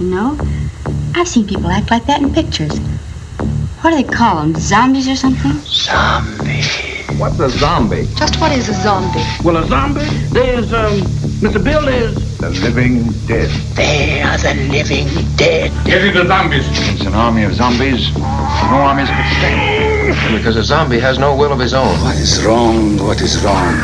You know, I've seen people act like that in pictures. What do they call them? Zombies or something? Zombie. What's a zombie? Just what is a zombie? Well, a zombie, there's, Mr. Bill is... The living dead. They are the living dead. Get into zombies. It's an army of zombies. No armies could stand. Because a zombie has no will of his own. What is wrong? What is wrong?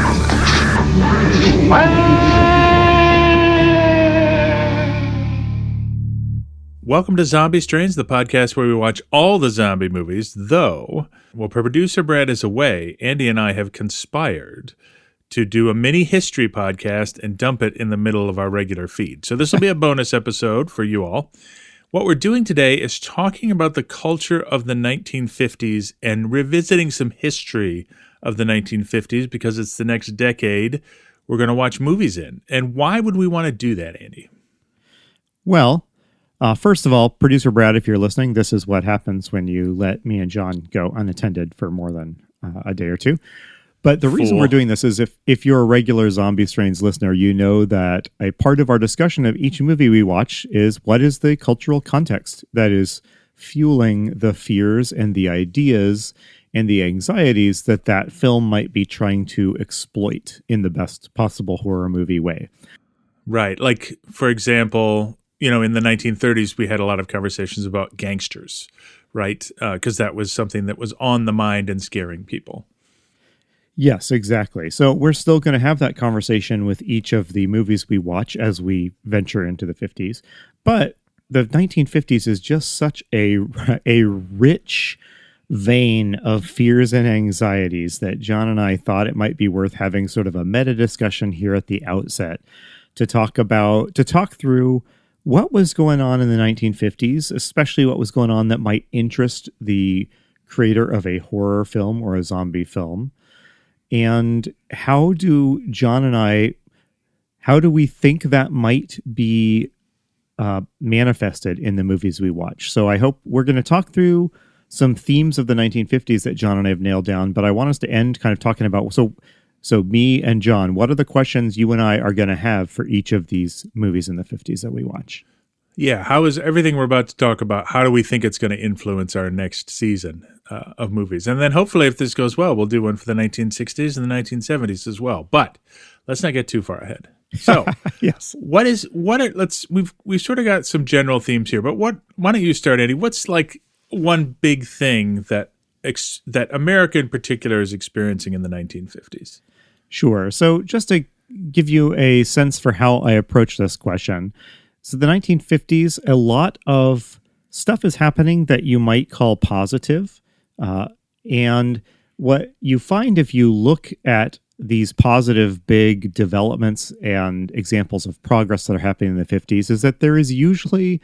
Welcome to Zombie Strains, the podcast where we watch all the zombie movies, though, while producer Brad is away, Andy and I have conspired to do a mini history podcast and dump it in the middle of our regular feed. So this will be a bonus episode for you all. What we're doing today is talking about the culture of the 1950s and revisiting some history of the 1950s because it's the next decade we're going to watch movies in. And why would we want to do that, Andy? Well, first of all, producer Brad, if you're listening, this is what happens when you let me and John go unattended for more than a day or two. But the reason we're doing this is if you're a regular Zombie Strains listener, you know that a part of our discussion of each movie we watch is what is the cultural context that is fueling the fears and the ideas and the anxieties that film might be trying to exploit in the best possible horror movie way. Right. Like, for example, you know, in the 1930s, we had a lot of conversations about gangsters, right? Because that was something that was on the mind and scaring people. Yes, exactly. So we're still going to have that conversation with each of the movies we watch as we venture into the 50s. But the 1950s is just such a rich vein of fears and anxieties that John and I thought it might be worth having sort of a meta discussion here at the outset to talk through what was going on in the 1950s, especially what was going on that might interest the creator of a horror film or a zombie film. And how do we think that might be manifested in the movies we watch? So I hope we're going to talk through some themes of the 1950s that John and I have nailed down, but I want us to end kind of talking about, so me and John, what are the questions you and I are going to have for each of these movies in the 50s that we watch? Yeah, how is everything we're about to talk about, how do we think it's going to influence our next season of movies? And then hopefully if this goes well, we'll do one for the 1960s and the 1970s as well. But let's not get too far ahead. So, yes. We've sort of got some general themes here, but why don't you start, Andy? What's like one big thing that America in particular is experiencing in the 1950s? Sure. So just to give you a sense for how I approach this question. So the 1950s, a lot of stuff is happening that you might call positive. And what you find if you look at these positive big developments and examples of progress that are happening in the 50s is that there is usually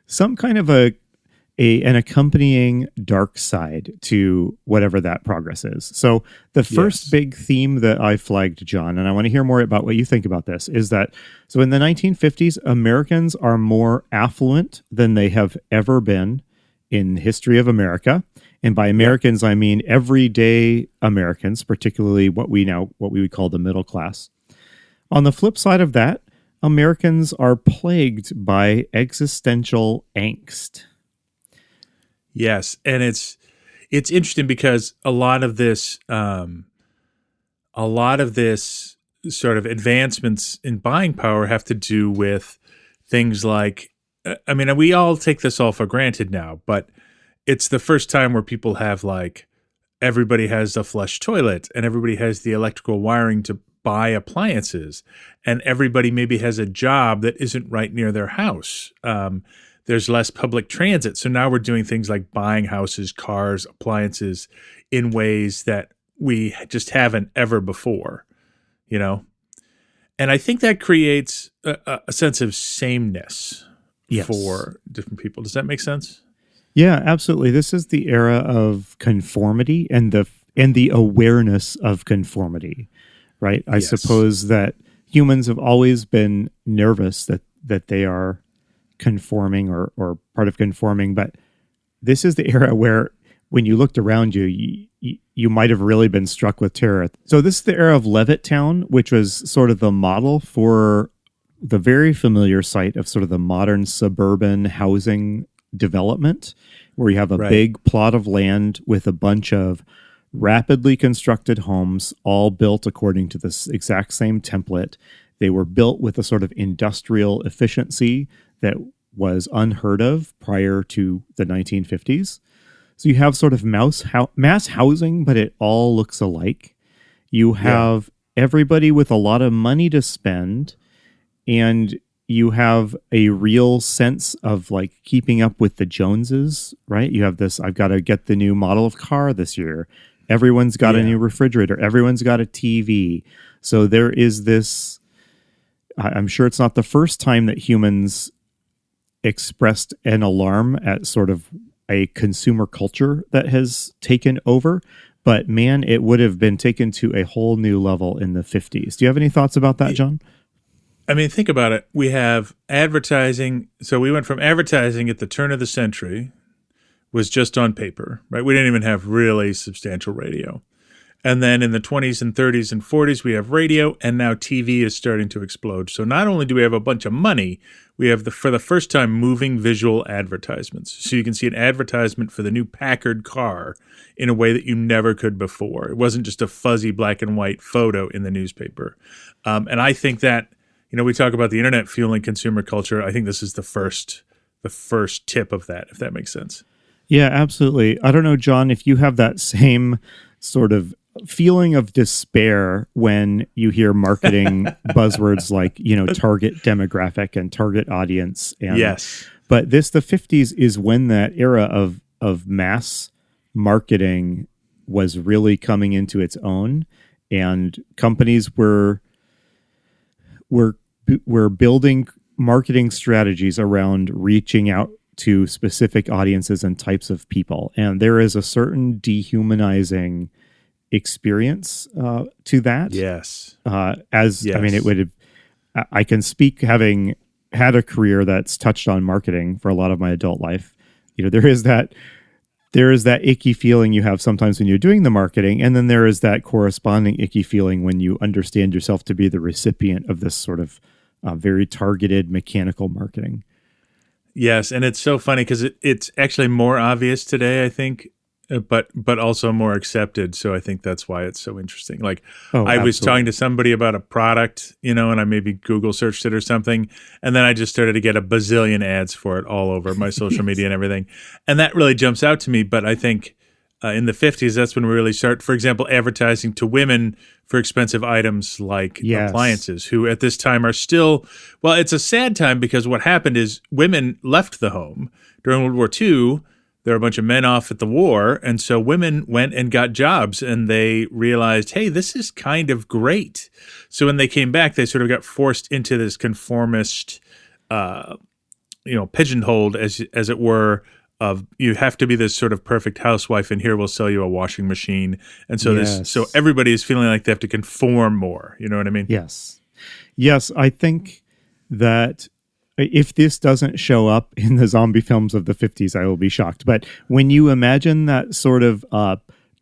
some kind of an accompanying dark side to whatever that progress is. So the first big theme that I flagged, John, and I want to hear more about what you think about this, is that so in the 1950s, Americans are more affluent than they have ever been in the history of America. And by Americans, I mean everyday Americans, particularly what we would call the middle class. On the flip side of that, Americans are plagued by existential angst. Yes, and it's interesting because a lot of this sort of advancements in buying power have to do with things like, I mean, we all take this all for granted now, but it's the first time where people have like, everybody has a flush toilet and everybody has the electrical wiring to buy appliances, and everybody maybe has a job that isn't right near their house. There's less public transit. So now we're doing things like buying houses, cars, appliances in ways that we just haven't ever before, you know? And I think that creates a sense of sameness for different people. Does that make sense? Yeah, absolutely. This is the era of conformity and the awareness of conformity, right? I suppose that humans have always been nervous that they are conforming or part of conforming, but this is the era where when you looked around you might have really been struck with terror. So this is the era of Levittown, which was sort of the model for the very familiar sight of sort of the modern suburban housing development, where you have a Right. big plot of land with a bunch of rapidly constructed homes, all built according to this exact same template. They were built with a sort of industrial efficiency that was unheard of prior to the 1950s. So you have sort of mass housing, but it all looks alike. You have everybody with a lot of money to spend, and you have a real sense of like keeping up with the Joneses, right? You have this, I've got to get the new model of car this year. Everyone's got a new refrigerator. Everyone's got a TV. So there is this, I'm sure it's not the first time that humans expressed an alarm at sort of a consumer culture that has taken over. But man, it would have been taken to a whole new level in the 50s. Do you have any thoughts about that, John? I mean, think about it. We have advertising. So we went from advertising at the turn of the century was just on paper, right? We didn't even have really substantial radio. And then in the 20s and 30s and 40s, we have radio, and now TV is starting to explode. So not only do we have a bunch of money, we have, for the first time, moving visual advertisements. So you can see an advertisement for the new Packard car in a way that you never could before. It wasn't just a fuzzy black and white photo in the newspaper. And I think that, we talk about the internet fueling consumer culture. I think this is the first tip of that, if that makes sense. Yeah, absolutely. I don't know, John, if you have that same sort of feeling of despair when you hear marketing buzzwords like, target demographic and target audience. And, yes. But the 50s is when that era of mass marketing was really coming into its own, and companies were building marketing strategies around reaching out to specific audiences and types of people. And there is a certain dehumanizing experience to that. Yes. I mean, it would have, I can speak having had a career that's touched on marketing for a lot of my adult life. There is that icky feeling you have sometimes when you're doing the marketing. And then there is that corresponding icky feeling when you understand yourself to be the recipient of this sort of very targeted mechanical marketing. Yes, and it's so funny because it's actually more obvious today, I think, but also more accepted. So I think that's why it's so interesting. Like I was talking to somebody about a product, and I maybe Google searched it or something, and then I just started to get a bazillion ads for it all over my social media and everything. And that really jumps out to me. But I think in the 50s, that's when we really start, for example, advertising to women for expensive items like appliances, who at this time are still, well, it's a sad time because what happened is women left the home. During World War II, there were a bunch of men off at the war, and so women went and got jobs, and they realized, hey, this is kind of great. So when they came back, they sort of got forced into this conformist, pigeonholed, as it were, of you have to be this sort of perfect housewife, and here we'll sell you a washing machine. And so so everybody is feeling like they have to conform more. You know what I mean? Yes. Yes, I think that if this doesn't show up in the zombie films of the 50s, I will be shocked. But when you imagine that sort of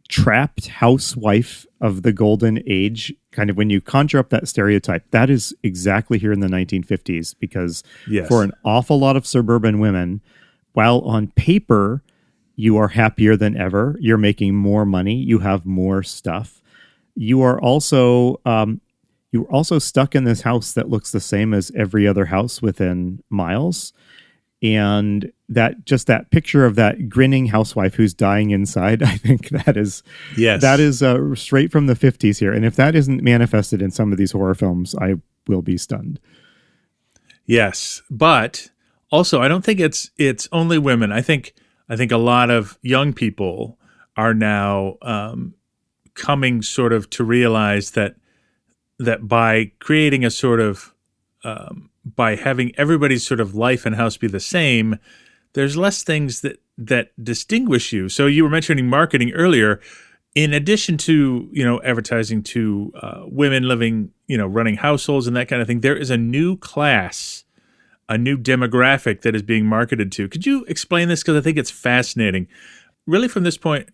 trapped housewife of the golden age, kind of when you conjure up that stereotype, that is exactly here in the 1950s, because for an awful lot of suburban women, while on paper you are happier than ever, you're making more money, you have more stuff, you are also stuck in this house that looks the same as every other house within miles. And that picture of that grinning housewife who's dying inside, I think that is straight from the 50s here. And if that isn't manifested in some of these horror films, I will be stunned. Yes, but also I don't think it's only women. I think a lot of young people are now coming sort of to realize that by creating a sort of by having everybody's sort of life and house be the same, there's less things that distinguish you. So you were mentioning marketing earlier. In addition to advertising to women living, running households and that kind of thing, there is a new class, a new demographic that is being marketed to. Could you explain this? Because I think it's fascinating. Really, from this point,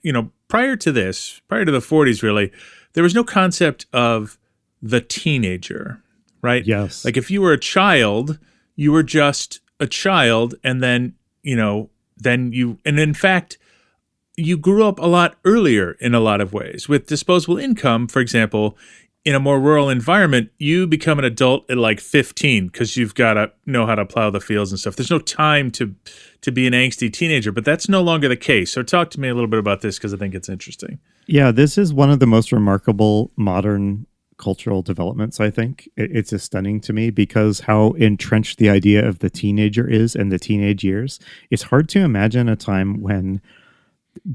prior to the 40s, really, there was no concept of the teenager, right? Yes. Like if you were a child, you were just a child, and then, and in fact, you grew up a lot earlier in a lot of ways. With disposable income, for example, in a more rural environment, you become an adult at like 15 because you've got to know how to plow the fields and stuff. There's no time to be an angsty teenager, but that's no longer the case. So talk to me a little bit about this because I think it's interesting. Yeah, this is one of the most remarkable modern cultural developments, I think. It's just stunning to me because how entrenched the idea of the teenager is and the teenage years. It's hard to imagine a time when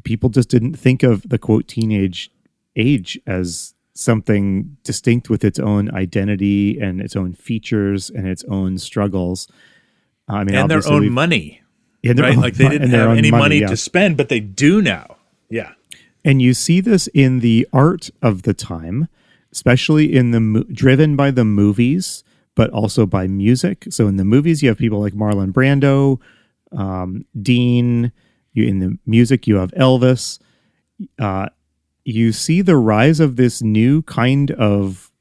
people just didn't think of the quote teenage age as something distinct with its own identity and its own features and its own struggles. I mean, and their own money, right? Like they didn't have any money to spend, but they do now. Yeah. And you see this in the art of the time, especially in the driven by the movies, but also by music. So in the movies, you have people like Marlon Brando, Dean. In the music, you have Elvis. You see the rise of this new kind of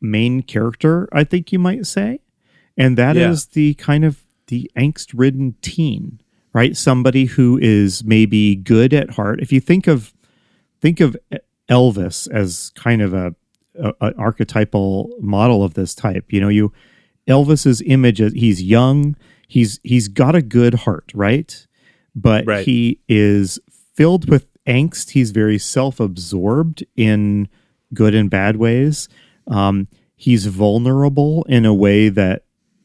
main character, I think you might say. And that is the kind of the angst-ridden teen, right? Somebody who is maybe good at heart. If you think of Elvis as kind of an archetypal model of this type, Elvis's image, he's young, he's got a good heart, right? But he is filled with angst. He's very self-absorbed in good and bad ways. He's vulnerable in a way that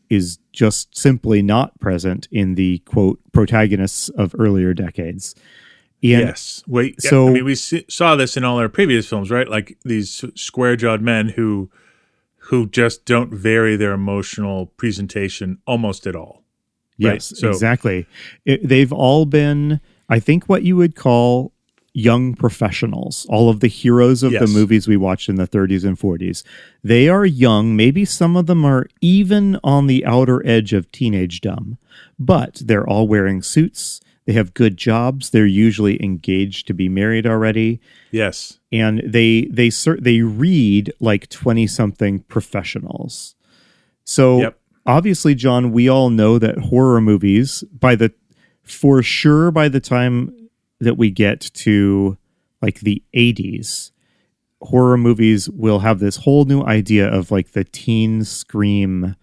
is just simply not present in the, quote, protagonists of earlier decades. Yes. So, I mean, we saw this in all our previous films, right? Like these square-jawed men who just don't vary their emotional presentation almost at all. Right? Yes, exactly. They've all been, I think, what you would call young professionals. All of the heroes of the movies we watched in the 30s and 40s. They are young. Maybe some of them are even on the outer edge of teenagedom, but they're all wearing suits. They have good jobs. They're usually engaged to be married already. Yes. And they read like 20-something professionals. So obviously, John, we all know that horror movies, for sure by the time that we get to like the 80s, horror movies will have this whole new idea of like the teen scream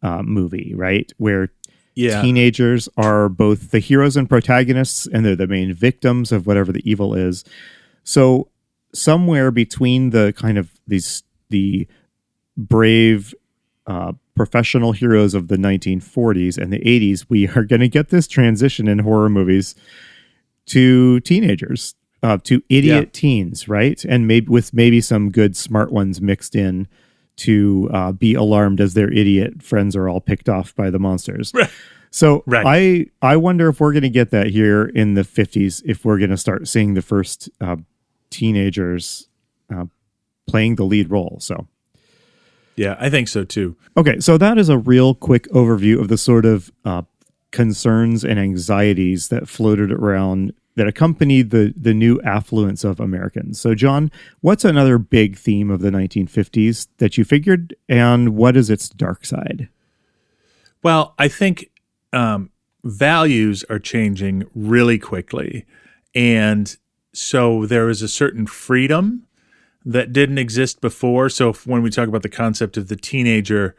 movie, right? Where teenagers are both the heroes and protagonists, and they're the main victims of whatever the evil is. So somewhere between the kind of the brave professional heroes of the 1940s and the 80s, we are going to get this transition in horror movies to teenagers, to idiot teens, right? And maybe some good smart ones mixed in to be alarmed as their idiot friends are all picked off by the monsters. Right. So I wonder if we're going to get that here in the 50s, if we're going to start seeing the first teenagers playing the lead role. So. Yeah, I think so too. Okay, so that is a real quick overview of the sort of concerns and anxieties that floated around, that accompanied the new affluence of Americans. So, John, what's another big theme of the 1950s that you figured, and what is its dark side? Well, I think values are changing really quickly. And so there is a certain freedom that didn't exist before. So when we talk about the concept of the teenager,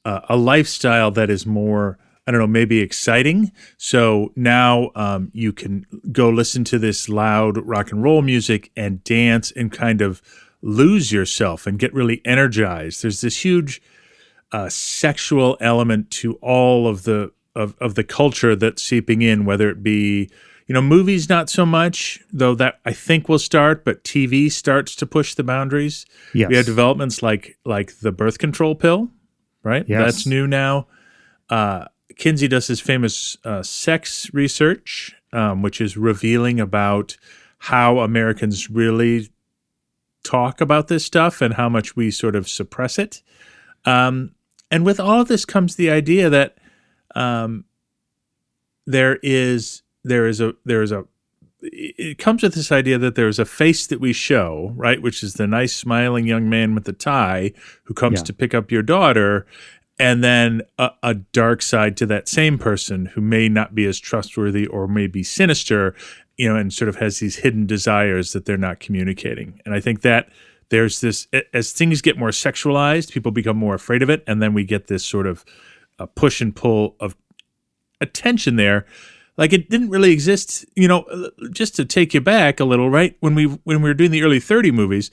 a lifestyle that is more, I don't know, maybe exciting. So now you can go listen to this loud rock and roll music and dance and kind of lose yourself and get really energized. There's this huge sexual element to all of the culture that's seeping in, whether it be, movies not so much, though that I think will start, but TV starts to push the boundaries. Yes. We have developments like the birth control pill, right? Yes. That's new now. Kinsey does his famous sex research, which is revealing about how Americans really talk about this stuff and how much we sort of suppress it. And with all of this comes the idea that there is a it comes with this idea that there's a face that we show, right, which is the nice smiling young man with the tie who comes to pick up your daughter, and then a dark side to that same person who may not be as trustworthy or may be sinister, and sort of has these hidden desires that they're not communicating. And I think that there's this, as things get more sexualized, people become more afraid of it, and then we get this sort of push and pull of attention there. Like it didn't really exist, just to take you back a little, right? When we were doing the early 30 movies,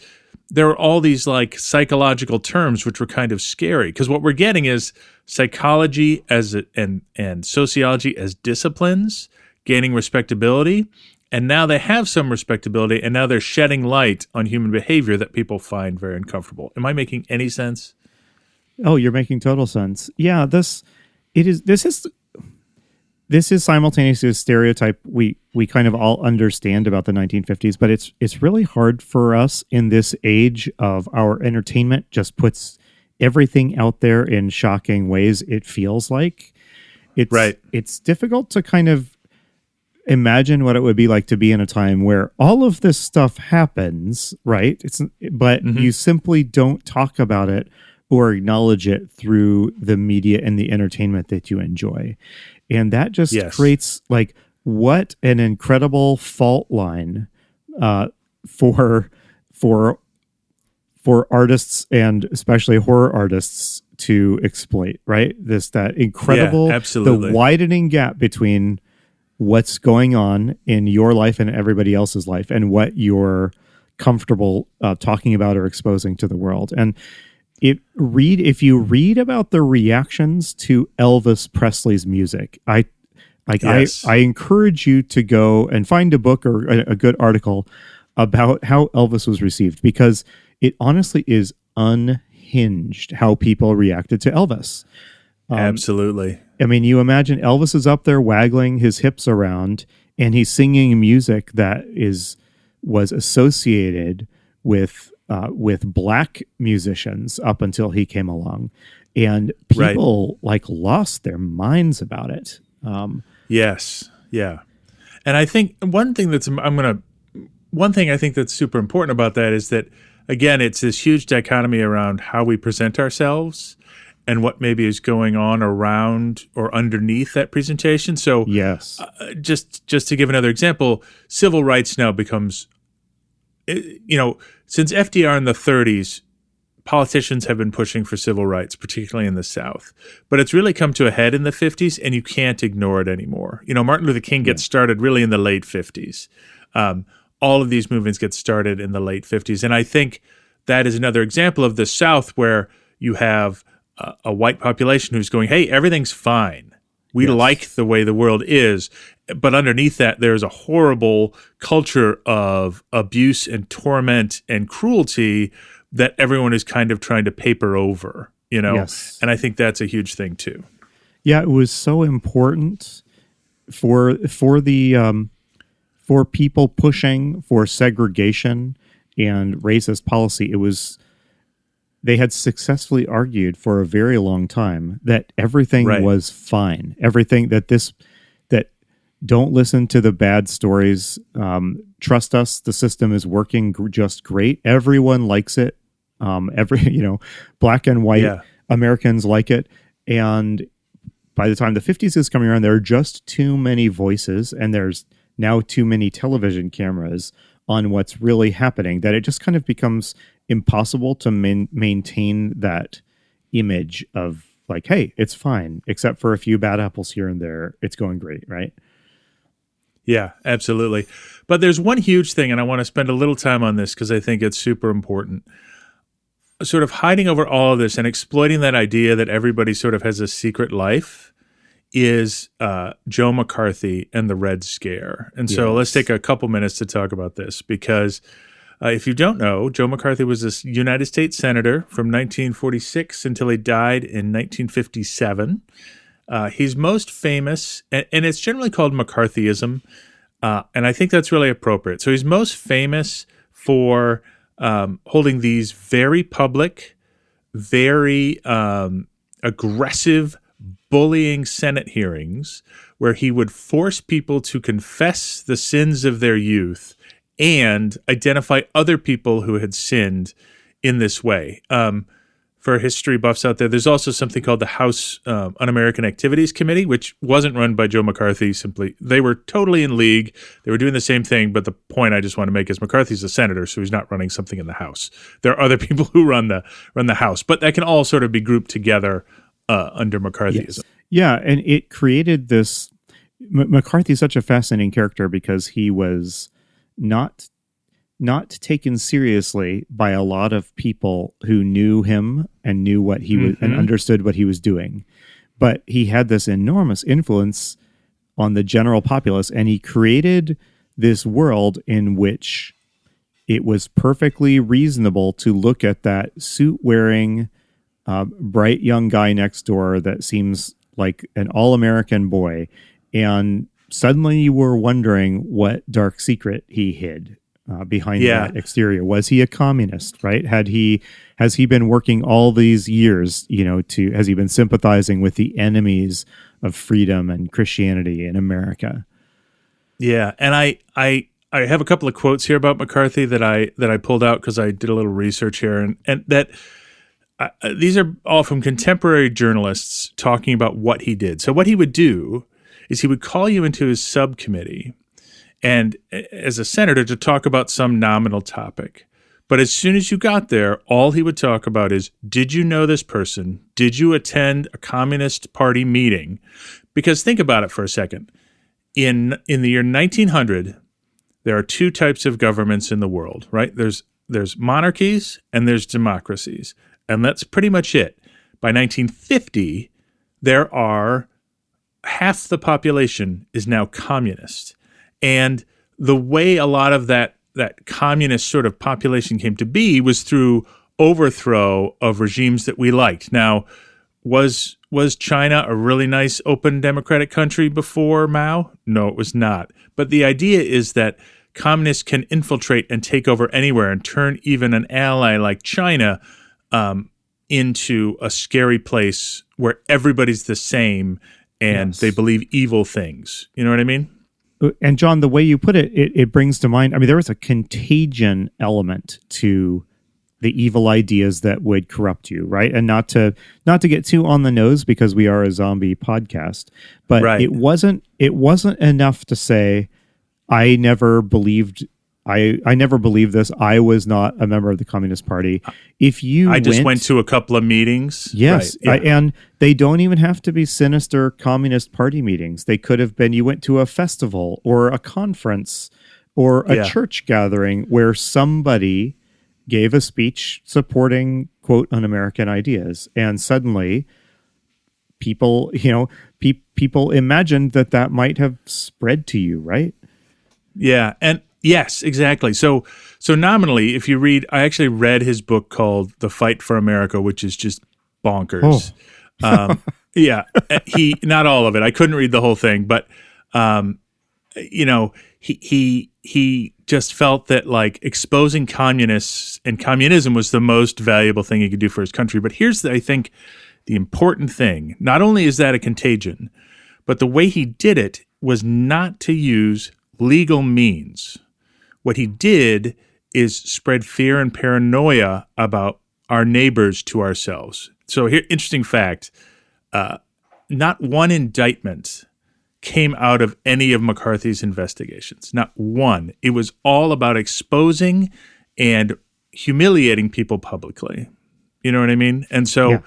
there were all these like psychological terms which were kind of scary, because what we're getting is psychology and sociology as disciplines gaining respectability, and now they have some respectability, and now they're shedding light on human behavior that people find very uncomfortable. Am I making any sense? Oh, you're making total sense. Yeah, this is simultaneously a stereotype we kind of all understand about the 1950s, but it's really hard for us in this age of our entertainment just puts everything out there in shocking ways. It feels like it's difficult to kind of imagine what it would be like to be in a time where all of this stuff happens, right? But you simply don't talk about it or acknowledge it through the media and the entertainment that you enjoy. And that just creates like what an incredible fault line for artists, and especially horror artists, to exploit, right? That incredible, the widening gap between what's going on in your life and everybody else's life and what you're comfortable talking about or exposing to the world. And if you read about the reactions to Elvis Presley's music, I encourage you to go and find a book or a good article about how Elvis was received, because it honestly is unhinged how people reacted to Elvis. Absolutely. I mean, you imagine Elvis is up there waggling his hips around, and he's singing music that was associated with black musicians up until he came along, and people lost their minds about it. Yes. Yeah. And I think one thing I think that's super important about that is that, again, it's this huge dichotomy around how we present ourselves and what maybe is going on around or underneath that presentation. So just to give another example, civil rights now becomes, since FDR in the 30s, politicians have been pushing for civil rights, particularly in the South. But it's really come to a head in the 50s, and you can't ignore it anymore. Martin Luther King gets started really in the late 50s. All of these movements get started in the late 50s. And I think that is another example of the South, where you have a white population who's going, hey, everything's fine. We like the way the world is. But underneath that, there's a horrible culture of abuse and torment and cruelty that everyone is kind of trying to paper over, Yes. And I think that's a huge thing too. Yeah, it was so important for people pushing for segregation and racist policy. They had successfully argued for a very long time that everything was fine. Everything that don't listen to the bad stories. Trust us, the system is working just great. Everyone likes it. Black and white Americans like it. And by the time the 50s is coming around, there are just too many voices, and there's now too many television cameras on what's really happening, that it just kind of becomes impossible to maintain that image of like, hey, it's fine, except for a few bad apples here and there. It's going great, right? Yeah, absolutely. But there's one huge thing, and I want to spend a little time on this because I think it's super important. Sort of hiding over all of this and exploiting that idea that everybody sort of has a secret life is Joe McCarthy and the Red Scare. And so let's take a couple minutes to talk about this, because if you don't know, Joe McCarthy was a United States Senator from 1946 until he died in 1957. He's most famous, and it's generally called McCarthyism, and I think that's really appropriate. So he's most famous for holding these very public, very aggressive, bullying Senate hearings where he would force people to confess the sins of their youth and identify other people who had sinned in this way. For history buffs out there, there's also something called the House Un-American Activities Committee, which wasn't run by Joe McCarthy. Simply, they were totally in league. They were doing the same thing, but the point I just want to make is McCarthy's a senator, so he's not running something in the House. There are other people who run the House, but that can all sort of be grouped together under McCarthyism. Yes. Yeah, and it created this. McCarthy's such a fascinating character because he was not taken seriously by a lot of people who knew him and knew what he was and understood what he was doing. But he had this enormous influence on the general populace, and he created this world in which it was perfectly reasonable to look at that suit-wearing, bright young guy next door that seems like an all-American boy, and suddenly you were wondering what dark secret he hid behind that exterior. Was he a communist, right? Has he been working all these years, has he been sympathizing with the enemies of freedom and Christianity in America? Yeah. And I have a couple of quotes here about McCarthy that I pulled out because I did a little research here, and that these are all from contemporary journalists talking about what he did. So what he would do is he would call you into his subcommittee and as a senator to talk about some nominal topic. But as soon as you got there, all he would talk about is, did you know this person? Did you attend a Communist Party meeting? Because think about it for a second. In the year 1900, there are two types of governments in the world, right? There's monarchies and there's democracies. And that's pretty much it. By 1950, there are half the population is now communist. And the way a lot of that communist sort of population came to be was through overthrow of regimes that we liked. Now, was China a really nice, open, democratic country before Mao? No, it was not. But the idea is that communists can infiltrate and take over anywhere and turn even an ally like China into a scary place where everybody's the same and they believe evil things. You know what I mean? And John, the way you put it, it brings to mind, I mean, there was a contagion element to the evil ideas that would corrupt you, right? And not to get too on the nose because we are a zombie podcast, but it wasn't enough to say, I never believed this. I was not a member of the Communist Party. I just went to a couple of meetings. Yes. Right, yeah. And they don't even have to be sinister Communist Party meetings. They could have been, you went to a festival or a conference or a church gathering where somebody gave a speech supporting, quote, un-American ideas. And suddenly people, people imagined that might have spread to you, right? Yeah. And yes, exactly. So nominally, if you read, I actually read his book called The Fight for America, which is just bonkers. Oh. Yeah, he, not all of it. I couldn't read the whole thing, but he just felt that like exposing communists and communism was the most valuable thing he could do for his country. But here's, I think, the important thing. Not only is that a contagion, but the way he did it was not to use legal means. What he did is spread fear and paranoia about our neighbors to ourselves. So here, interesting fact, not one indictment came out of any of McCarthy's investigations. Not one. It was all about exposing and humiliating people publicly. You know what I mean? And so,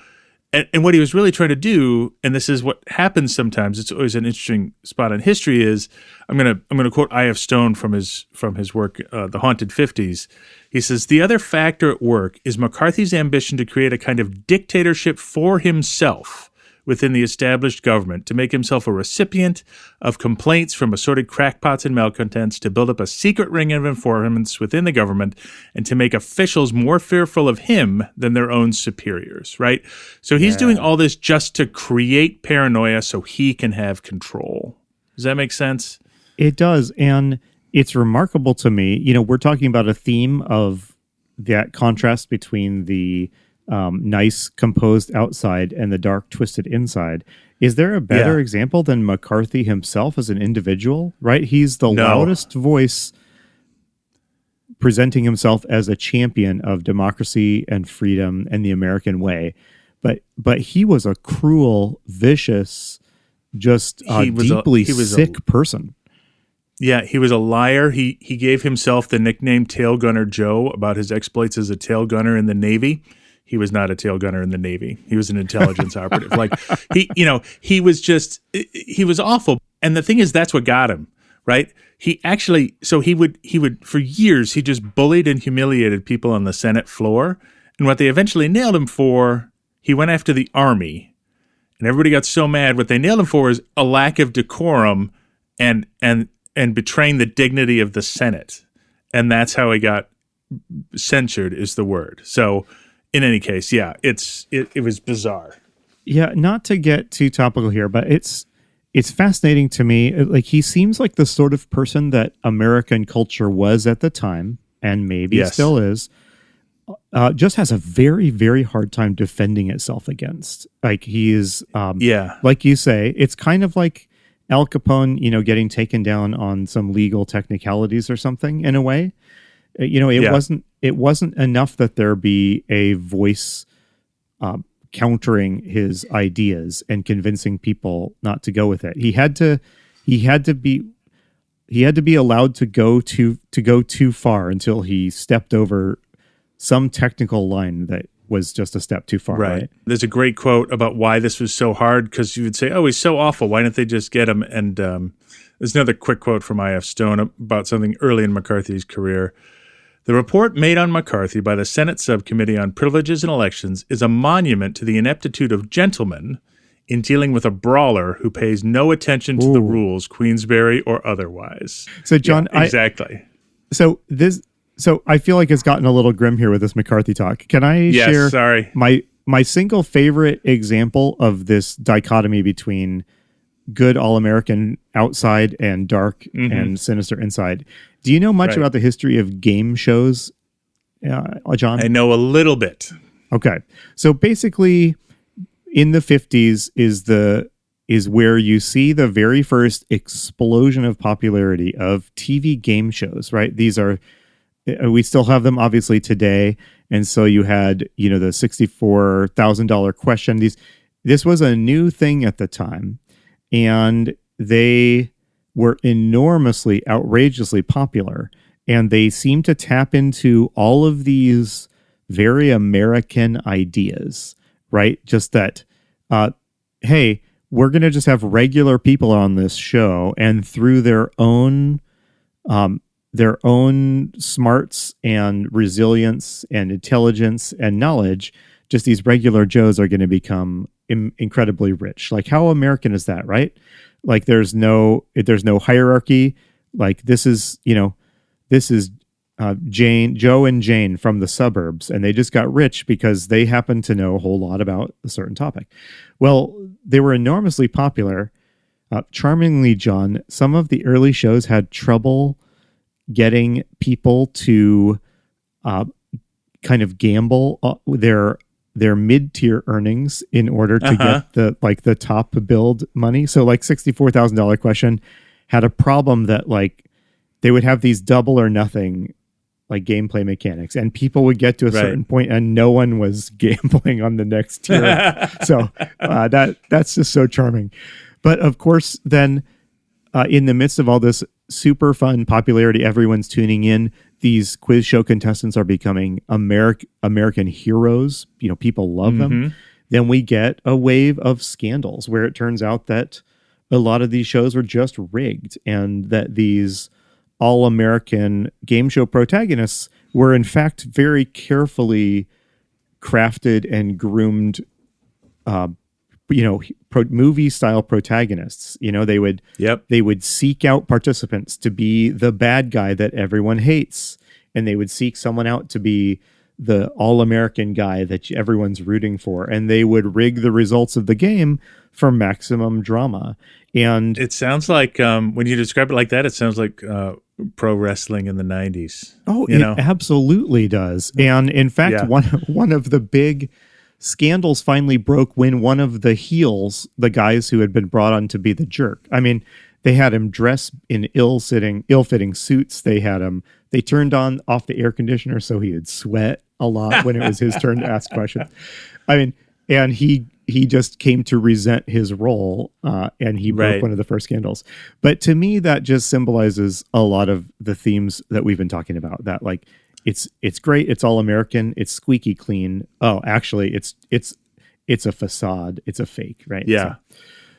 and what he was really trying to do, and this is what happens sometimes, it's always an interesting spot in history, is I'm gonna quote I.F. Stone from his work, The Haunted 50s. He says, the other factor at work is McCarthy's ambition to create a kind of dictatorship for himself within the established government, to make himself a recipient of complaints from assorted crackpots and malcontents, to build up a secret ring of informants within the government, and to make officials more fearful of him than their own superiors, right? So he's doing all this just to create paranoia so he can have control. Does that make sense? It does. And it's remarkable to me, we're talking about a theme of that contrast between the nice, composed outside and the dark, twisted inside. Is there a better Yeah. example than McCarthy himself as an individual, right? He's the No. loudest voice presenting himself as a champion of democracy and freedom and the American way. But he was a cruel, vicious, just deeply sick person. Yeah, he was a liar. He gave himself the nickname Tail Gunner Joe about his exploits as a tail gunner in the Navy. He was not a tail gunner in the Navy. He was an intelligence operative. Like he was awful. And the thing is, that's what got him, right? He would for years, he just bullied and humiliated people on the Senate floor. And what they eventually nailed him for, he went after the Army. And everybody got so mad. What they nailed him for is a lack of decorum and betraying the dignity of the Senate. And that's how he got censured, is the word. So in any case, yeah, it was bizarre. Yeah, not to get too topical here, but it's fascinating to me. Like, he seems like the sort of person that American culture was at the time, and maybe still is, just has a very, very hard time defending itself against. Like, he is, like you say, it's kind of like Al Capone, getting taken down on some legal technicalities or something in a way. It wasn't enough that there be a voice countering his ideas and convincing people not to go with it. He had to be allowed to go too far until he stepped over some technical line that was just a step too far. Right. There's a great quote about why this was so hard, because you would say, "Oh, he's so awful. Why didn't they just get him?" And there's another quick quote from I.F. Stone about something early in McCarthy's career. The report made on McCarthy by the Senate Subcommittee on Privileges and Elections is a monument to the ineptitude of gentlemen in dealing with a brawler who pays no attention to the rules, Queensberry or otherwise. So, John, exactly. So I feel like it's gotten a little grim here with this McCarthy talk. Can I share sorry. my single favorite example of this dichotomy between good all-American outside and dark and sinister inside? Do you know much about the history of game shows, John? I know a little bit. Okay. So basically, in the 50s is where you see the very first explosion of popularity of TV game shows, right? These are, we still have them obviously today. And so you had, the $64,000 question. This was a new thing at the time, and they were enormously, outrageously popular. And they seem to tap into all of these very American ideas, right? Just that, hey, we're going to just have regular people on this show, and through their own smarts and resilience and intelligence and knowledge, just these regular Joes are going to become incredibly rich. Like, how American is that, right? Like, there's no hierarchy. Like, this is Joe and Jane from the suburbs, and they just got rich because they happen to know a whole lot about a certain topic. Well, they were enormously popular. Charmingly, John, some of the early shows had trouble getting people to kind of gamble their mid-tier earnings in order to get the top build money. So like $64,000 question had a problem that like they would have these double or nothing like gameplay mechanics, and people would get to a certain point and no one was gambling on the next tier. So that's just so charming. But of course, then in the midst of all this super fun popularity, everyone's tuning in. These quiz show contestants are becoming American heroes. People love them. Then we get a wave of scandals where it turns out that a lot of these shows were just rigged, and that these all-American game show protagonists were in fact very carefully crafted and groomed movie style protagonists. They would seek out participants to be the bad guy that everyone hates, and they would seek someone out to be the all-American guy that everyone's rooting for, and they would rig the results of the game for maximum drama. And it sounds like when you describe it like that, it sounds like pro wrestling in the 90s. Oh, it absolutely does. And in fact, one of the big scandals finally broke when one of the heels, the guys who had been brought on to be the jerk. I mean, they had him dressed in ill-fitting suits. They turned off the air conditioner so he would sweat a lot when it was his turn to ask questions. I mean, and he just came to resent his role, and he broke one of the first scandals. But to me, that just symbolizes a lot of the themes that we've been talking about. That like it's great, it's all American, it's squeaky clean. Oh, actually, it's a facade, it's a fake, right? Yeah. So,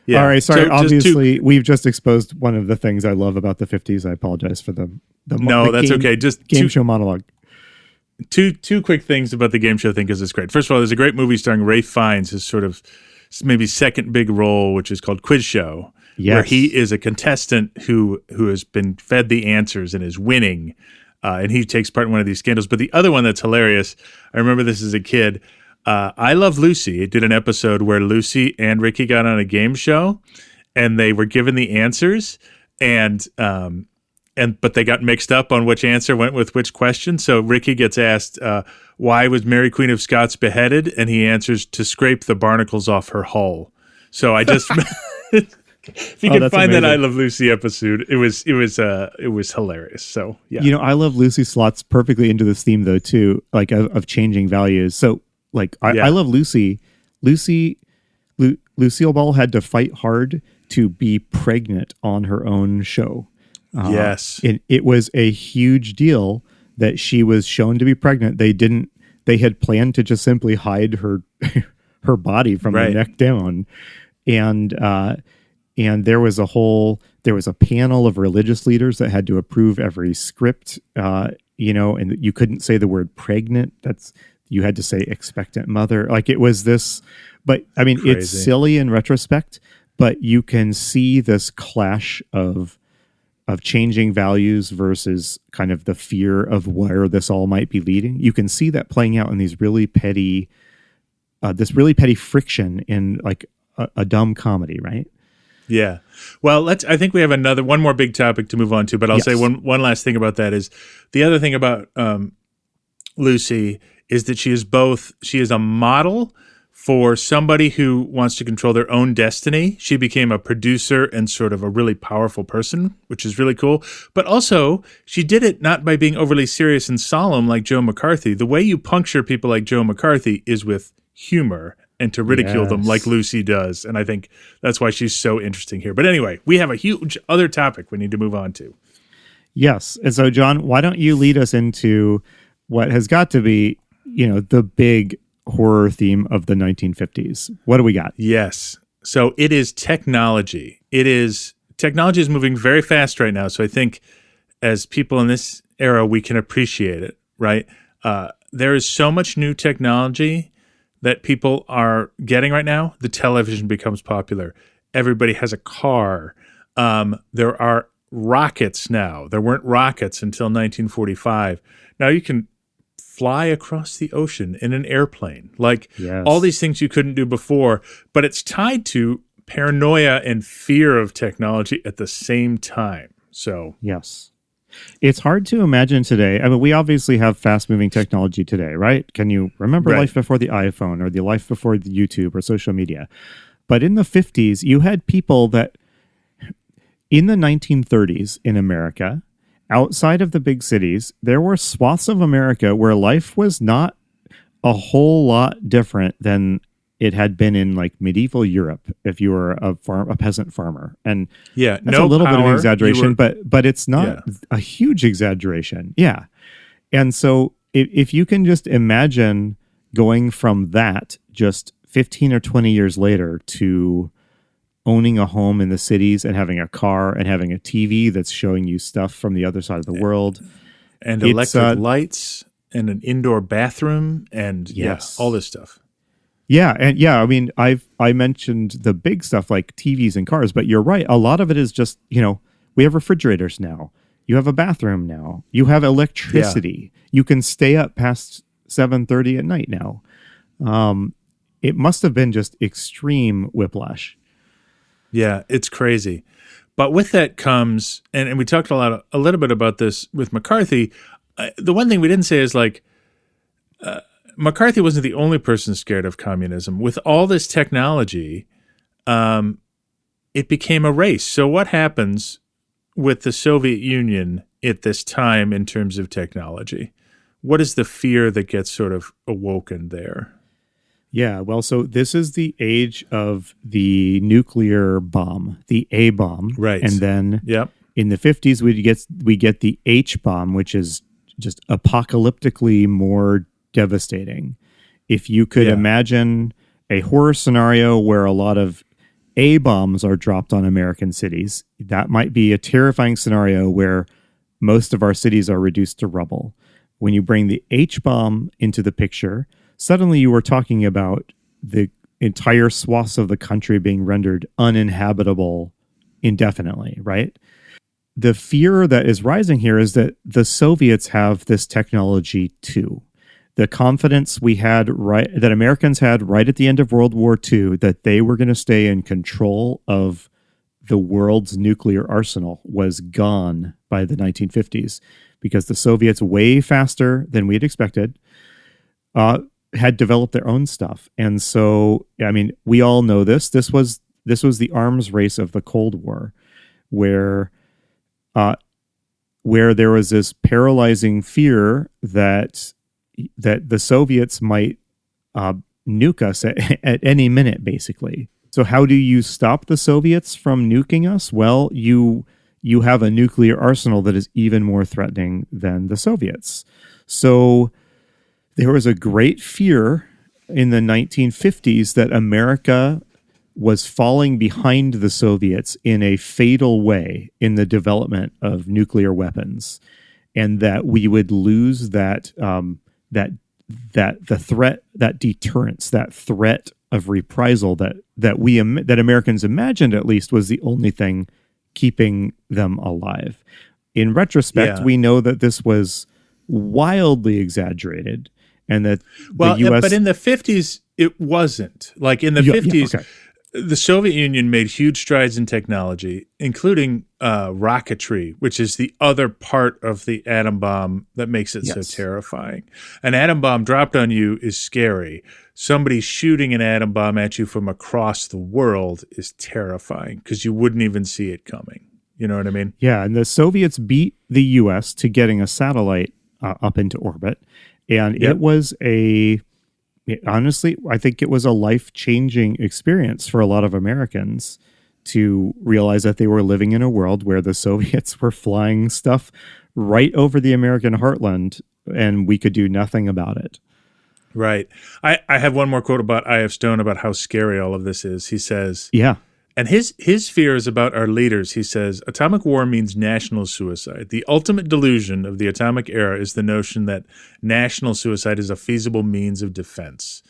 yeah. All right, sorry. So obviously, we've just exposed one of the things I love about the 50s. I apologize for the that's okay. Just game show monologue. Two quick things about the game show thing because it's great. First of all, there's a great movie starring Ralph Fiennes, his sort of maybe second big role, which is called Quiz Show, where he is a contestant who has been fed the answers and is winning, and he takes part in one of these scandals. But the other one that's hilarious, I remember this as a kid. I Love Lucy. It did an episode where Lucy and Ricky got on a game show, and they were given the answers, but they got mixed up on which answer went with which question. So Ricky gets asked, why was Mary Queen of Scots beheaded? And he answers, to scrape the barnacles off her hull. So I just, if you can find that I Love Lucy episode, it was hilarious. So yeah. You know, I Love Lucy slots perfectly into this theme though, too, like of changing values. So like, I Love Lucy. Lucille Ball had to fight hard to be pregnant on her own show. Yes. And it was a huge deal that she was shown to be pregnant. They had planned to just simply hide her body from the neck down. And there was a panel of religious leaders that had to approve every script, and you couldn't say the word pregnant. You had to say expectant mother. Like it was this, but I mean, crazy. It's silly in retrospect, but you can see this clash of changing values versus kind of the fear of where this all might be leading. You can see that playing out in these really petty, friction in like a dumb comedy, right? Yeah. Well, I think we have one more big topic to move on to, but I'll say one last thing about that is the other thing about Lucy is that she is a model for somebody who wants to control their own destiny. She became a producer and sort of a really powerful person, which is really cool. But also, she did it not by being overly serious and solemn like Joe McCarthy. The way you puncture people like Joe McCarthy is with humor and to ridicule them like Lucy does. And I think that's why she's so interesting here. But anyway, we have a huge other topic we need to move on to. Yes. And so, John, why don't you lead us into what has got to be, the big horror theme of the 1950s. What do we got? Yes. So it is technology. Technology is moving very fast right now. So I think as people in this era, we can appreciate it, right? There is so much new technology that people are getting right now. The television becomes popular. Everybody has a car. There are rockets now. There weren't rockets until 1945. Now you can fly across the ocean in an airplane. All these things you couldn't do before, but it's tied to paranoia and fear of technology at the same time. So, yes. It's hard to imagine today. I mean, we obviously have fast-moving technology today, right? Can you remember life before the iPhone or the life before the YouTube or social media? But in the 50s, you had people that in the 1930s in America, outside of the big cities, there were swaths of America where life was not a whole lot different than it had been in like medieval Europe if you were a peasant farmer. And that's a little bit of an exaggeration, but it's not a huge exaggeration. Yeah. And so if you can just imagine going from that just 15 or 20 years later to owning a home in the cities and having a car and having a TV that's showing you stuff from the other side of the world. And electric lights and an indoor bathroom and all this stuff. Yeah. And I mean, I mentioned the big stuff like TVs and cars, but you're right. A lot of it is just, we have refrigerators now. You have a bathroom now. You have electricity. Yeah. You can stay up past 7:30 at night now. It must have been just extreme whiplash. Yeah, it's crazy. But with that comes, and we talked a little bit about this with McCarthy. The one thing we didn't say is McCarthy wasn't the only person scared of communism. With all this technology, it became a race. So what happens with the Soviet Union at this time in terms of technology? What is the fear that gets sort of awoken there? Yeah, well, so this is the age of the nuclear bomb, the A bomb. Right. And then in the 50s, we get the H bomb, which is just apocalyptically more devastating. If you could imagine a horror scenario where a lot of A bombs are dropped on American cities, that might be a terrifying scenario where most of our cities are reduced to rubble. When you bring the H bomb into the picture, suddenly you were talking about the entire swaths of the country being rendered uninhabitable indefinitely, right? The fear that is rising here is that the Soviets have this technology too. The confidence that Americans had right at the end of World War II that they were going to stay in control of the world's nuclear arsenal was gone by the 1950s because the Soviets, way faster than we had expected, had developed their own stuff. And so, I mean, we all know this. This was the arms race of the Cold War, where there was this paralyzing fear that the Soviets might nuke us at any minute, basically. So how do you stop the Soviets from nuking us? Well, you have a nuclear arsenal that is even more threatening than the Soviets. So there was a great fear in the 1950s that America was falling behind the Soviets in a fatal way in the development of nuclear weapons, and that we would lose that threat, that deterrence, that threat of reprisal that Americans imagined at least was the only thing keeping them alive. In retrospect, we know that this was wildly exaggerated, and that the US... but in the 50s, it wasn't. Like in the 50s, the Soviet Union made huge strides in technology, including rocketry, which is the other part of the atom bomb that makes it so terrifying. An atom bomb dropped on you is scary. Somebody shooting an atom bomb at you from across the world is terrifying because you wouldn't even see it coming. You know what I mean? Yeah, and the Soviets beat the U.S. to getting a satellite up into orbit, and it was honestly, I think it was a life-changing experience for a lot of Americans to realize that they were living in a world where the Soviets were flying stuff right over the American heartland, and we could do nothing about it. Right. I have one more quote about I.F. Stone about how scary all of this is. He says, and his fear is about our leaders. He says, atomic war means national suicide. The ultimate delusion of the atomic era is the notion that national suicide is a feasible means of defense.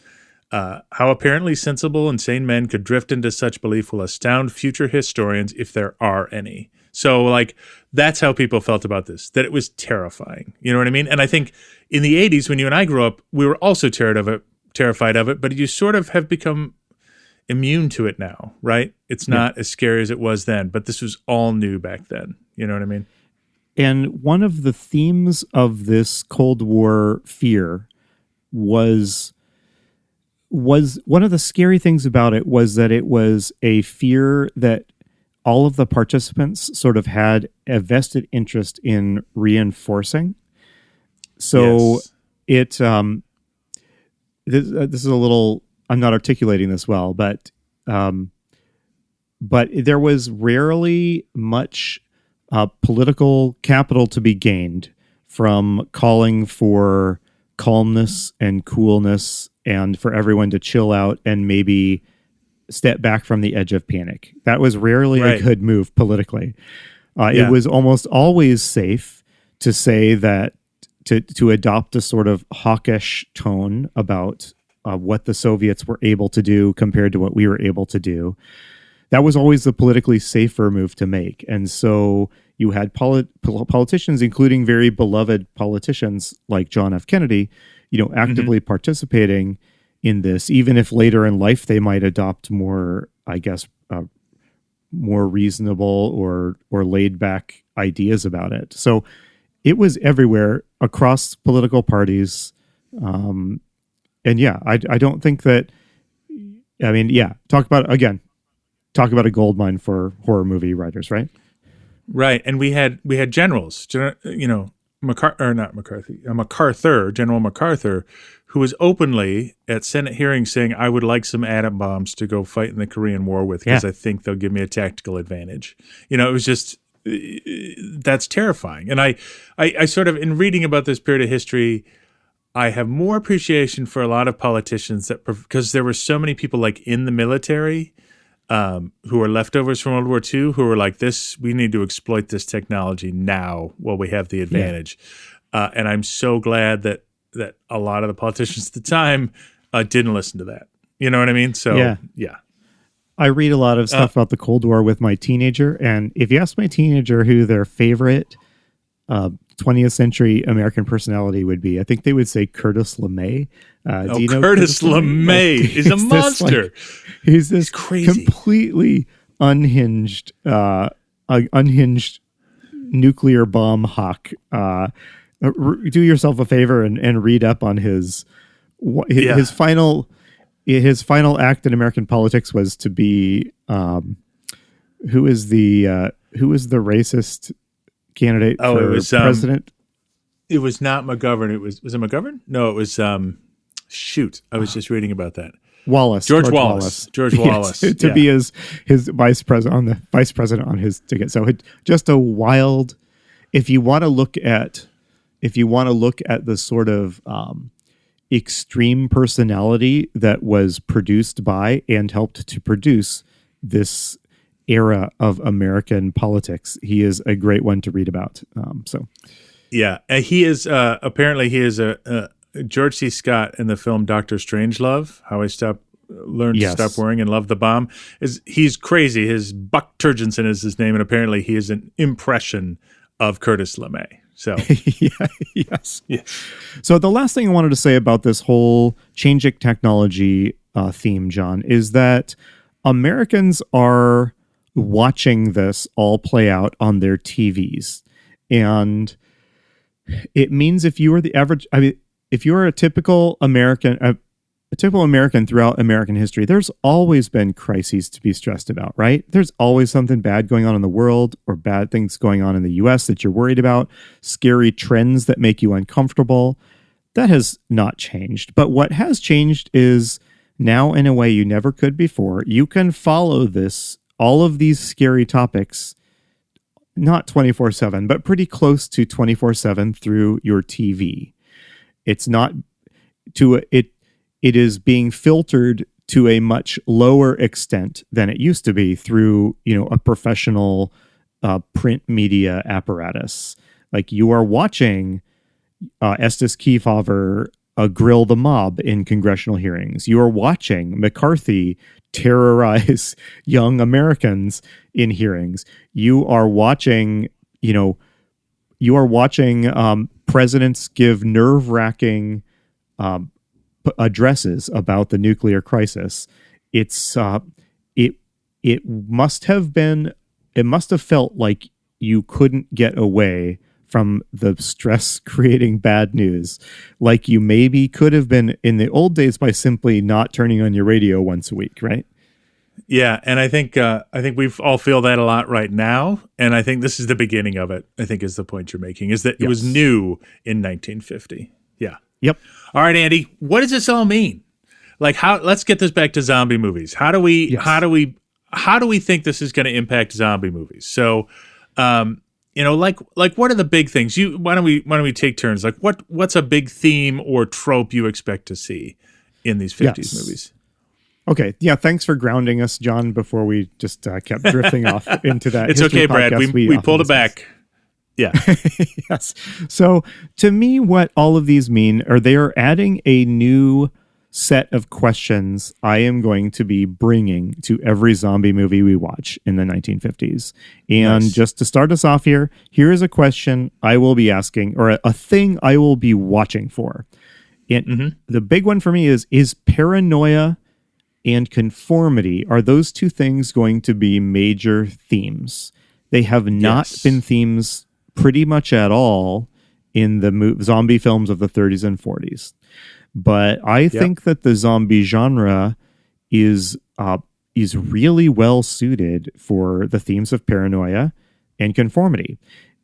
How apparently sensible and sane men could drift into such belief will astound future historians if there are any. So, like, that's how people felt about this, that it was terrifying. You know what I mean? And I think in the 80s, when you and I grew up, we were also terrified of it, but you sort of have become immune to it now, right? It's not as scary as it was then, but this was all new back then. You know what I mean? And one of the themes of this Cold War fear was one of the scary things about it was that it was a fear that all of the participants sort of had a vested interest in reinforcing. So this is a little, I'm not articulating this well, but there was rarely much political capital to be gained from calling for calmness and coolness and for everyone to chill out and maybe step back from the edge of panic. That was rarely a good move politically. It was almost always safe to say that to adopt a sort of hawkish tone about what the Soviets were able to do compared to what we were able to do. That was always the politically safer move to make. And so you had politicians, including very beloved politicians like John F. Kennedy, actively participating in this, even if later in life they might adopt more, I guess, more reasonable or laid back ideas about it. So it was everywhere across political parties. yeah, I don't think that. I mean, yeah, talk about a gold mine for horror movie writers, right? Right, and we had generals, General MacArthur, who was openly at Senate hearings saying, "I would like some atom bombs to go fight in the Korean War with because I think they'll give me a tactical advantage." It was just that's terrifying. And I sort of, in reading about this period of history, I have more appreciation for a lot of politicians because there were so many people like in the military. Who are leftovers from World War II, who are like this, we need to exploit this technology now while we have the advantage. And I'm so glad that a lot of the politicians at the time didn't listen to that. You know what I mean? So, yeah. I read a lot of stuff about the Cold War with my teenager, and if you ask my teenager who their favorite 20th century American personality would be, I think they would say Curtis LeMay. Do you know Curtis LeMay is a monster. He's this crazy, completely unhinged nuclear bomb hawk. Do yourself a favor and read up on his final act in American politics was to be who was the racist candidate for president. It was not McGovern. Was it McGovern? No, it was I was just reading about that. George Wallace. To be his vice president on his ticket. So just a wild. If you want to look at the sort of extreme personality that was produced by and helped to produce this era of American politics, he is a great one to read about. He is apparently a George C. Scott in the film Dr. Strangelove, How I Learned to Stop Worrying and Love the Bomb. He's crazy. His Buck Turgidson is his name, and apparently he is an impression of Curtis LeMay. So yes. So the last thing I wanted to say about this whole changing technology theme, John, is that Americans are watching this all play out on their TVs, and it means if you are the average, if you're a typical American throughout American history, there's always been crises to be stressed about, right? There's always something bad going on in the world or bad things going on in the US that you're worried about, scary trends that make you uncomfortable. That has not changed. But what has changed is now, in a way you never could before, you can follow all of these scary topics, not 24/7, but pretty close to 24/7 through your TV. It's not it is being filtered to a much lower extent than it used to be through, a professional print media apparatus. Like you are watching Estes Kefauver grill the mob in congressional hearings. You are watching McCarthy terrorize young Americans in hearings. You are watching, presidents give nerve-wracking addresses about the nuclear crisis. It must have felt like you couldn't get away from the stress creating bad news, like you maybe could have been in the old days by simply not turning on your radio once a week, right? Yeah, and I think we all feel that a lot right now, and I think this is the beginning of it. I think is the point you're making, is that it was new in 1950. Yeah. Yep. All right, Andy, what does this all mean? Like, let's get this back to zombie movies. How do we think this is going to impact zombie movies? So, like what are the big things? Why don't we take turns? Like what's a big theme or trope you expect to see in these 50s movies? Okay. Yeah. Thanks for grounding us, John, before we just kept drifting off into that. It's okay, Brad. We pulled it back. Yeah. Yes. So to me, what all of these mean are they are adding a new set of questions I am going to be bringing to every zombie movie we watch in the 1950s. And just to start us off here is a question I will be asking, or a thing I will be watching for. And the big one for me is paranoia and conformity. Are those two things going to be major themes? They have not been themes pretty much at all in the zombie films of the 30s and 40s. But I think that the zombie genre is really well suited for the themes of paranoia and conformity.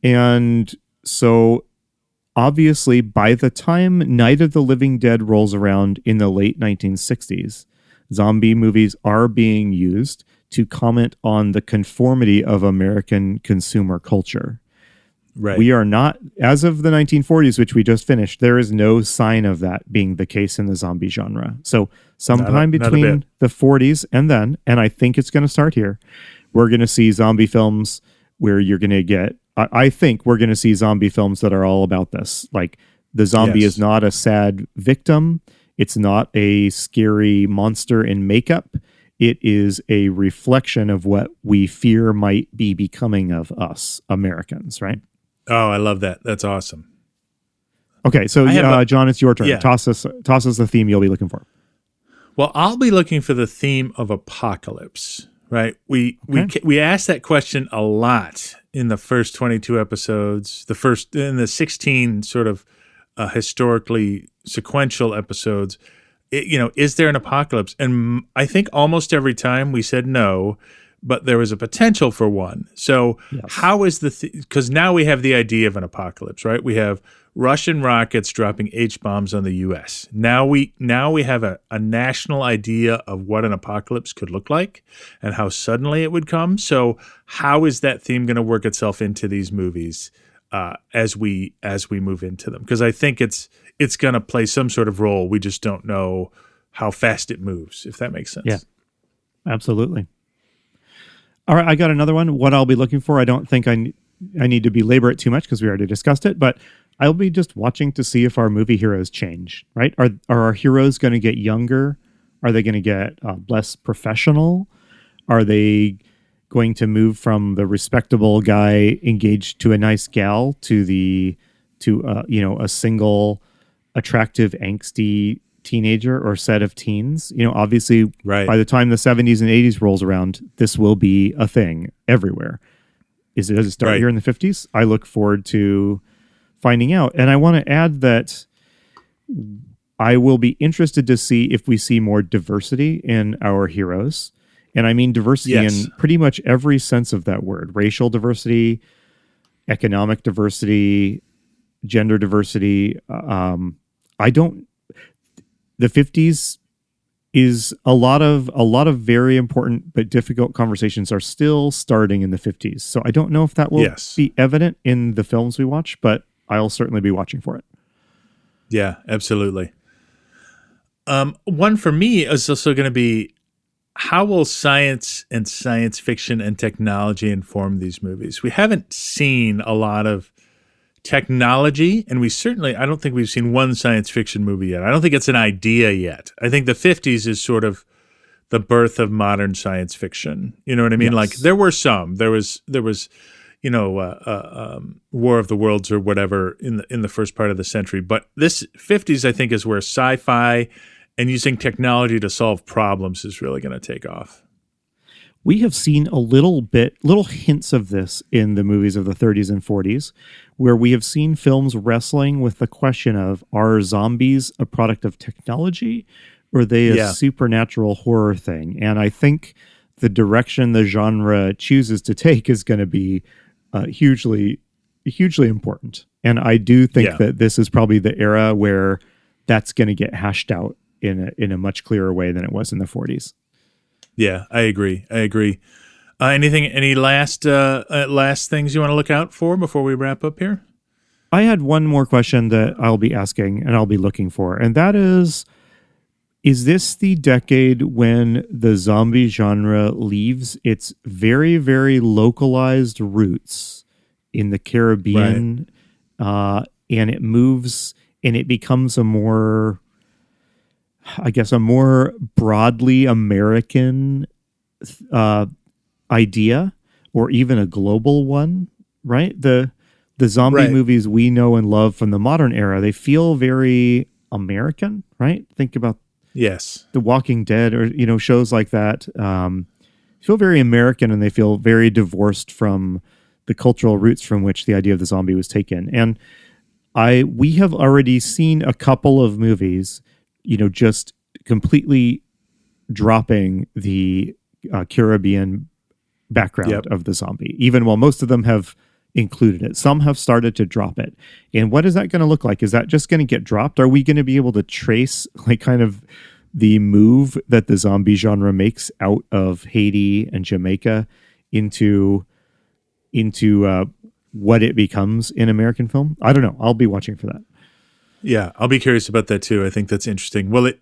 And so obviously by the time Night of the Living Dead rolls around in the late 1960s, zombie movies are being used to comment on the conformity of American consumer culture. Right. We are not, as of the 1940s, which we just finished, there is no sign of that being the case in the zombie genre. So sometime between the 40s and then, and I think it's going to start here, we're going to see zombie films where you're going to get, I think we're going to see zombie films that are all about this. Like the zombie is not a sad victim. It's not a scary monster in makeup. It is a reflection of what we fear might be becoming of us Americans, right? Oh, I love that. That's awesome. Okay, so John, it's your turn. Yeah. Toss us the theme you'll be looking for. Well, I'll be looking for the theme of apocalypse, right? We asked that question a lot in the first 22 episodes, in the 16 sort of historically sequential episodes. Is there an apocalypse? And I think almost every time we said no, but there was a potential for one. So how is because now we have the idea of an apocalypse, right? We have Russian rockets dropping H-bombs on the U.S. Now we have a national idea of what an apocalypse could look like and how suddenly it would come. So how is that theme going to work itself into these movies as we move into them? Because I think it's going to play some sort of role. We just don't know how fast it moves, if that makes sense. Yeah, absolutely. All right, I got another one. What I'll be looking for, I don't think I need to belabor it too much because we already discussed it, but I'll be just watching to see if our movie heroes change, right? Are our heroes going to get younger? Are they going to get less professional? Are they going to move from the respectable guy engaged to a nice gal to a single attractive angsty teenager or set of teens? Obviously by the time the 70s and 80s rolls around, this will be a thing everywhere. Does it start here in the 50s? I look forward to finding out. And I want to add that I will be interested to see if we see more diversity in our heroes. And I mean diversity in pretty much every sense of that word. Racial diversity, economic diversity, gender diversity. The 50s is a lot of very important but difficult conversations are still starting in the 50s. So I don't know if that will be evident in the films we watch, but I'll certainly be watching for it. Yeah, absolutely. One for me is also going to be, how will science and science fiction and technology inform these movies? We haven't seen a lot of technology, and I don't think we've seen one science fiction movie yet. I don't think it's an idea yet. I think the 50s is sort of the birth of modern science fiction. You know what I mean? Yes. Like there were some. There was War of the Worlds or whatever in the first part of the century. But this 50s, I think, is where sci-fi and using technology to solve problems is really going to take off. We have seen little hints of this in the movies of the 30s and 40s, where we have seen films wrestling with the question of, are zombies a product of technology or are they a supernatural horror thing? And I think the direction the genre chooses to take is going to be hugely, hugely important. And I do think that this is probably the era where that's going to get hashed out in a much clearer way than it was in the 40s. Yeah, I agree. Any last things you want to look out for before we wrap up here? I had one more question that I'll be asking and I'll be looking for, and that is this the decade when the zombie genre leaves its very, very localized roots in the Caribbean, and it moves and it becomes a more broadly American idea, or even a global one, right? The zombie movies we know and love from the modern era, they feel very American, right? Think about The Walking Dead or shows like that. Feel very American, and they feel very divorced from the cultural roots from which the idea of the zombie was taken. And we have already seen a couple of movies, just completely dropping the Caribbean background of the zombie, even while most of them have included it. Some have started to drop it. And what is that going to look like? Is that just going to get dropped? Are we going to be able to trace kind of the move that the zombie genre makes out of Haiti and Jamaica into what it becomes in American film? I don't know. I'll be watching for that. Yeah, I'll be curious about that too. I think that's interesting. Will it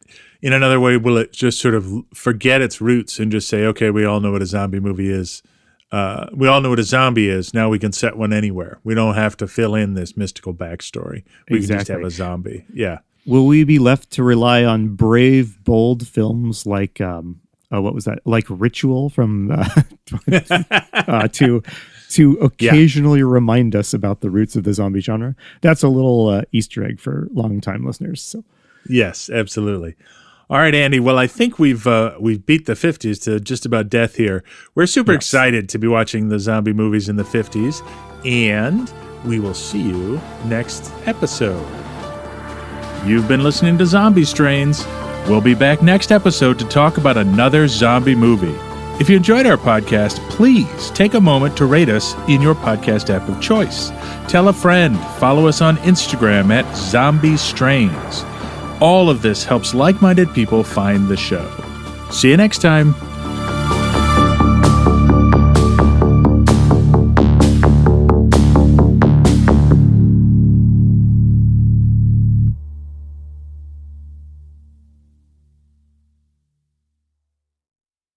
just sort of forget its roots and just say, okay, we all know what a zombie movie is. We all know what a zombie is. Now we can set one anywhere. We don't have to fill in this mystical backstory. We can just have a zombie. Yeah. Will we be left to rely on brave, bold films like, what was that? Like Ritual from to occasionally remind us about the roots of the zombie genre? That's a little Easter egg for longtime listeners. So, yes, absolutely. All right, Andy. Well, I think we've beat the 50s to just about death here. We're super excited to be watching the zombie movies in the 50s, and we will see you next episode. You've been listening to Zombie Strains. We'll be back next episode to talk about another zombie movie. If you enjoyed our podcast, please take a moment to rate us in your podcast app of choice. Tell a friend. Follow us on Instagram at Zombie Strains. All of this helps like-minded people find the show. See you next time.